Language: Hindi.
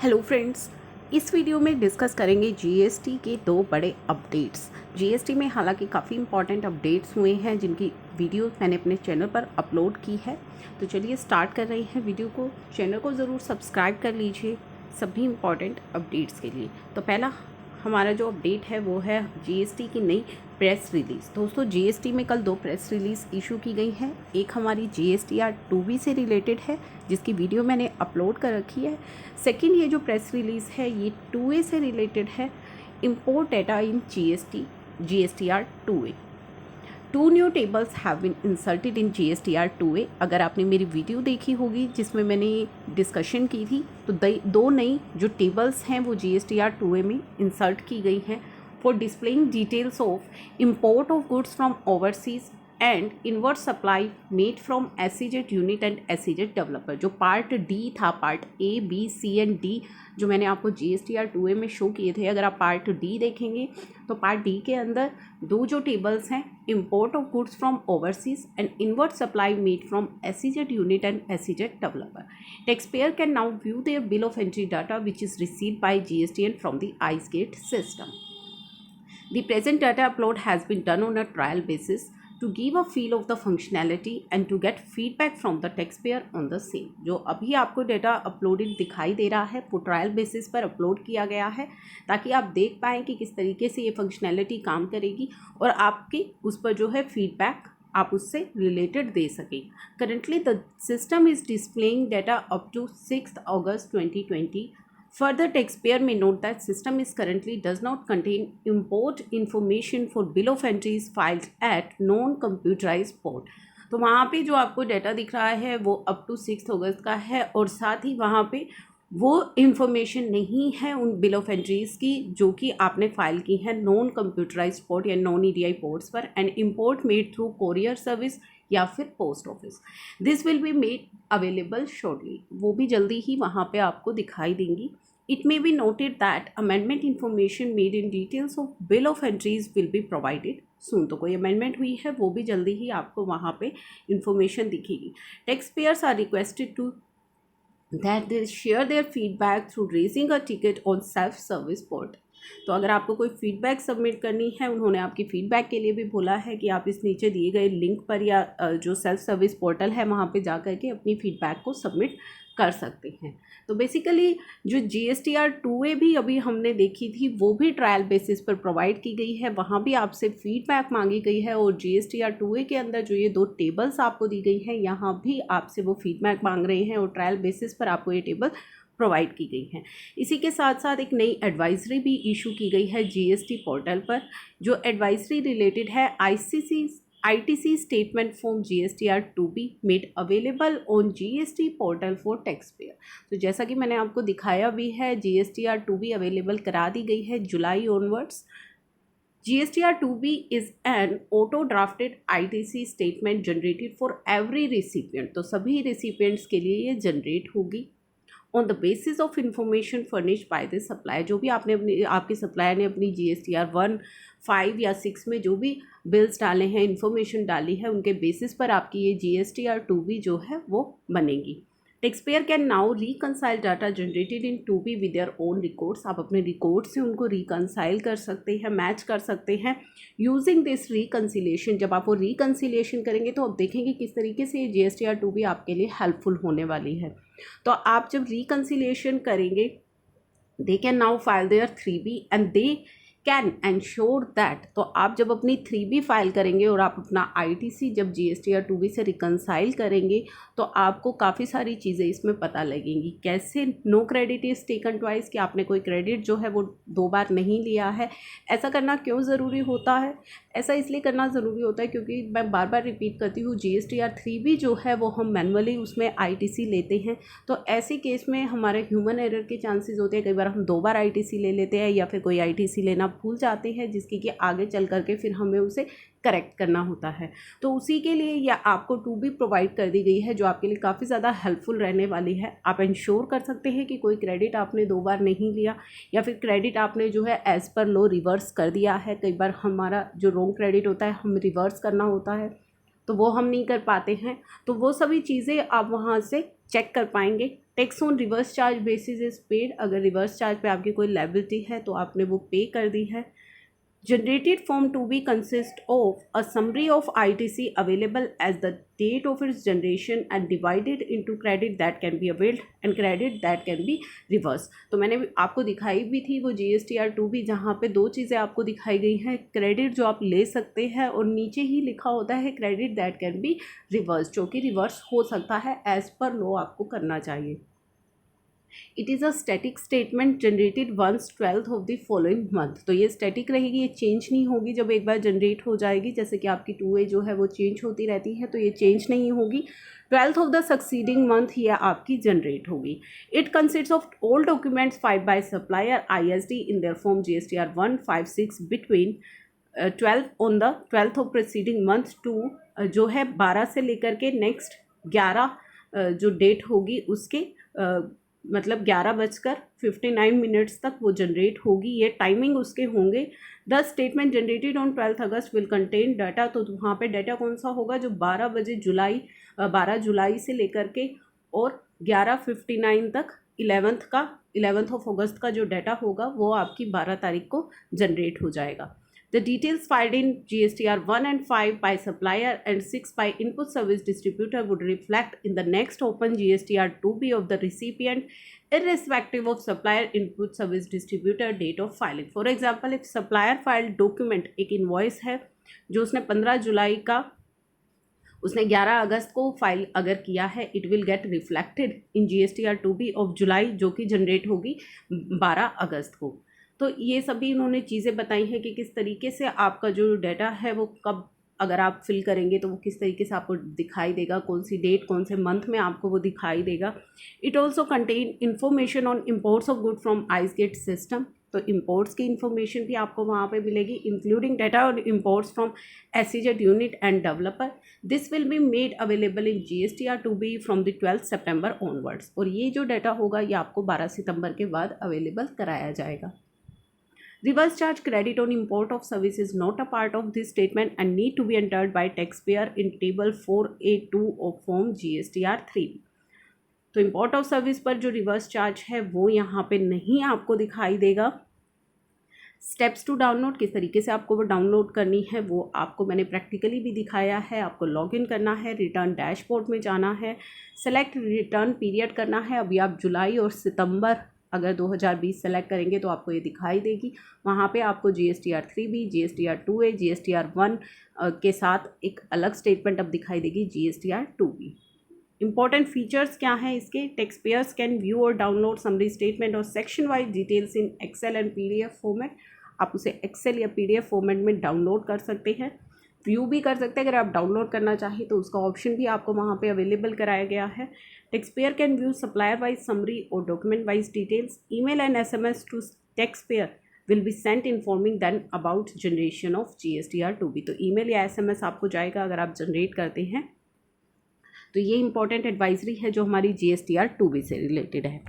हेलो फ्रेंड्स, इस वीडियो में डिस्कस करेंगे जीएसटी के दो बड़े अपडेट्स। जीएसटी में हालांकि काफ़ी इंपॉर्टेंट अपडेट्स हुए हैं जिनकी वीडियो मैंने अपने चैनल पर अपलोड की है। तो चलिए स्टार्ट कर रहे हैं वीडियो को। चैनल को ज़रूर सब्सक्राइब कर लीजिए सभी इंपॉर्टेंट अपडेट्स के लिए। तो पहला हमारा जो अपडेट है वो है जीएसटी की नई प्रेस रिलीज़। दोस्तों, जीएसटी में कल दो प्रेस रिलीज़ इशू की गई है। एक हमारी जीएसटीआर 2B से रिलेटेड है जिसकी वीडियो मैंने अपलोड कर रखी है। सेकंड ये जो प्रेस रिलीज़ है ये 2A से रिलेटेड है, import data in GSTR 2A। Two new tables have been inserted in GSTR 2A। अगर आपने मेरी वीडियो देखी होगी जिसमें मैंने डिस्कशन की थी तो दो नई जो टेबल्स हैं वो जीएसटीआर 2A में इंसर्ट की गई हैं for displaying details of import of goods from overseas and inward supply made from SEZ unit and SEZ developer. जो पार्ट डी था, part A B C and D जो मैंने आपको जीएसटीआर 2A में शो किए थे, अगर आप पार्ट डी देखेंगे तो पार्ट डी के अंदर दो जो टेबल्स हैं, import of goods from overseas and inward supply made from SEZ unit and SEZ developer. Taxpayer can now view their bill of entry data which is received by GSTN from the ICEGATE system. The present data upload has been done on a trial basis to give a feel of the functionality and to get feedback from the taxpayer on the same। जो अभी आपको डेटा अपलोडेड दिखाई दे रहा है वो ट्रायल बेसिस पर अपलोड किया गया है ताकि आप देख पाएँ कि किस तरीके से ये फंक्शनैलिटी काम करेगी और आपके उस पर जो है फीडबैक आप उससे रिलेटेड दे सकें। Currently the system is displaying data up to 6 August 2020। Further, taxpayer may note that system is currently does not contain import information for bill of entries filed at non-computerized port। तो वहाँ पे जो आपको डाटा दिख रहा है वो अप टू 6 अगस्त का है और साथ ही वहाँ पे वो इंफॉर्मेशन नहीं है उन बिल ऑफ एंट्रीज़ की जो कि आपने फाइल की है नॉन कंप्यूटराइज्ड पोर्ट या नॉन ईडीआई पोर्ट्स पर and import made through courier service या फिर post office. This will be made available shortly. वो भी जल्दी ही वहाँ पे आपको दिखाई देंगी। It may be noted that amendment information made in details of bill of entries will be provided soon. तो कोई अमेंडमेंट हुई है वो भी जल्दी ही आपको वहाँ पे इंफॉर्मेशन दिखेगी। Taxpayers are requested to that they share their feedback through raising a ticket on self service portal। तो अगर आपको कोई फीडबैक सबमिट करनी है, उन्होंने आपकी फ़ीडबैक के लिए भी बोला है कि आप इस नीचे दिए गए लिंक पर या जो सेल्फ सर्विस पोर्टल है वहाँ पे जा कर के अपनी फ़ीडबैक को सबमिट कर सकते हैं। तो बेसिकली जो जीएसटीआर 2A भी अभी हमने देखी थी वो भी ट्रायल बेसिस पर प्रोवाइड की गई है, वहाँ भी आपसे फीडबैक मांगी गई है और जीएसटीआर 2A के अंदर जो ये दो टेबल्स आपको दी गई हैं यहाँ भी आपसे वो फीडबैक मांग रहे हैं और ट्रायल बेसिस पर आपको ये टेबल प्रोवाइड की गई है। इसी के साथ साथ एक नई एडवाइजरी भी इशू की गई है जीएसटी पोर्टल पर। जो एडवाइजरी रिलेटेड है ITC statement form GSTR 2B made available on GST portal for tax payer. तो जैसा कि मैंने आपको दिखाया भी है, जीएसटीआर 2B अवेलेबल करा दी गई है जुलाई onwards. GSTR 2B is an auto drafted ITC statement generated for every recipient। तो सभी recipients के लिए ये जनरेट होगी on the basis of information furnished by the supplier. जो भी आपके सप्लायर ने अपनी GSTR 1, 5 या 6 में जो भी बिल्स डाले हैं, इंफॉर्मेशन डाली है, उनके बेसिस पर आपकी ये GSTR 2B जो है वो बनेगी। Taxpayer can now reconcile data generated in 2B with their own records. आप अपने रिकॉर्ड से उनको रिकनसाइल कर सकते हैं, मैच कर सकते हैं यूजिंग दिस रिकनसिलेशन। जब आप वो रिकनसिलेशन करेंगे तो आप देखेंगे किस तरीके से ये GSTR 2B आपके लिए हेल्पफुल होने वाली है। तो आप जब रिकनसिलेशन करेंगे, they can now file there 3B and they can ensure that. तो आप जब अपनी 3B फाइल करेंगे और आप अपना ITC जब GSTR 2B से रिकनसाइल करेंगे तो आपको काफ़ी सारी चीज़ें इसमें पता लगेंगी। कैसे no credit is taken twice, कि आपने कोई क्रेडिट जो है वो 2 बार नहीं लिया है। ऐसा करना क्यों ज़रूरी होता है? ऐसा इसलिए करना ज़रूरी होता है क्योंकि मैं बार बार रिपीट करती हूँ, GSTR 3B जो है वो हम मैनुअली उसमें ITC लेते हैं। तो ऐसे केस में हमारे ह्यूमन एरर के चांसेस होते हैं। कई बार हम 2 बार ITC ले लेते हैं या फिर कोई ITC लेना भूल जाते हैं जिसकी कि आगे चल करके फिर हमें उसे करेक्ट करना होता है। तो उसी के लिए या आपको 2B प्रोवाइड कर दी गई है जो आपके लिए काफ़ी ज़्यादा हेल्पफुल रहने वाली है। आप इंश्योर कर सकते हैं कि कोई क्रेडिट आपने 2 बार नहीं लिया या फिर क्रेडिट आपने जो है एज़ पर लो रिवर्स कर दिया है। कई बार हमारा जो रॉन्ग क्रेडिट होता है हम रिवर्स करना होता है तो वो हम नहीं कर पाते हैं। तो वो सभी चीज़ें आप वहाँ से चेक कर पाएंगे। Tax on reverse charge basis is paid, अगर रिवर्स चार्ज पे आपकी कोई लायबिलिटी है तो आपने वो पे कर दी है। Generated Form 2B consists of a summary of ITC available as the date of its generation and divided into credit that can be availed and credit that can be reversed। तो मैंने आपको दिखाई भी थी वो GSTR 2B, जहाँ पे दो चीज़ें आपको दिखाई गई हैं, क्रेडिट जो आप ले सकते हैं और नीचे ही लिखा होता है credit that can be reverse, जो कि रिवर्स हो सकता है एज पर लॉ आपको करना चाहिए। It is a static statement generated once 12th of the following month. तो ये स्टैटिक रहेगी, ये चेंज नहीं होगी जब एक बार जनरेट हो जाएगी, जैसे कि आपकी 2A जो है वो चेंज होती रहती है, तो ये चेंज नहीं होगी। 12th of the succeeding month ये आपकी जनरेट होगी। It consist of all documents filed by supplier ISD in their form GSTR 156 between 12th of preceding month to जो है 12 से लेकर के नेक्स्ट 11 जो डेट होगी उसके मतलब 11:59 तक वो जनरेट होगी, ये टाइमिंग उसके होंगे। The statement generated on 12 August will contain data, तो वहाँ पे डाटा कौन सा होगा, जो 12 जुलाई से लेकर के और 11:59 तक 11th ऑफ अगस्त का जो डाटा होगा वो आपकी 12 तारीख को जनरेट हो जाएगा। The details filed in GSTR 1 and 5 by supplier and 6 by input service distributor would reflect in the next open GSTR 2B of the recipient irrespective of supplier input service distributor date of filing. For example, if supplier filed document एक invoice है जो उसने 15 जुलाई का उसने 11 अगस्त को फाइल अगर किया है, it will get reflected in GSTR 2B of July जो कि जनरेट होगी 12 अगस्त को। तो ये सभी इन्होंने चीज़ें बताई हैं कि किस तरीके से आपका जो डाटा है वो कब अगर आप फिल करेंगे तो वो किस तरीके से आपको दिखाई देगा, कौन सी डेट कौन से मंथ में आपको वो दिखाई देगा। It also contain information on imports of good from ICEGATE system, तो इम्पोर्ट्स की इन्फॉर्मेशन भी आपको वहाँ पे मिलेगी, इंक्लूडिंग डाटा और imports from SEZ unit end developer. This will be made available in GSTR 2B from the 12th September onwards, और ये जो डाटा होगा ये आपको 12 सितंबर के बाद अवेलेबल कराया जाएगा। Reverse charge credit on import of service is not a part of this statement and need to be entered by taxpayer in table 4A2 of form GSTR 3। तो import of service पर जो रिवर्स चार्ज है वो यहाँ पे नहीं आपको दिखाई देगा। स्टेप्स टू डाउनलोड, किस तरीके से आपको वो डाउनलोड करनी है वो आपको मैंने प्रैक्टिकली भी दिखाया है। आपको लॉगिन करना है, रिटर्न डैशबोर्ड में जाना है, सेलेक्ट रिटर्न पीरियड करना है। अभी आप जुलाई और सितंबर अगर 2020 सेलेक्ट करेंगे तो आपको ये दिखाई देगी। वहाँ पे आपको GSTR 3B, GSTR 2A, GSTR 1 के साथ एक अलग स्टेटमेंट अब दिखाई देगी GSTR 2B। इंपॉर्टेंट फीचर्स क्या हैं इसके, टैक्स पेयर्स कैन व्यू और डाउनलोड समरी स्टेटमेंट और section wise details in Excel and PDF format. आप उसे एक्सेल या PDF फॉर्मेट में डाउनलोड कर सकते हैं, व्यू भी कर सकते हैं। अगर आप डाउनलोड करना चाहें तो उसका ऑप्शन भी आपको वहाँ पे अवेलेबल कराया गया है। Tax payer can view supplier wise summary और document wise details. Email and SMS to tax payer will be sent informing then about generation of GSTR 2B। तो ईमेल या SMS आपको जाएगा अगर आप जनरेट करते हैं। तो ये इंपॉर्टेंट एडवाइजरी है जो हमारी GSTR 2B से रिलेटेड है।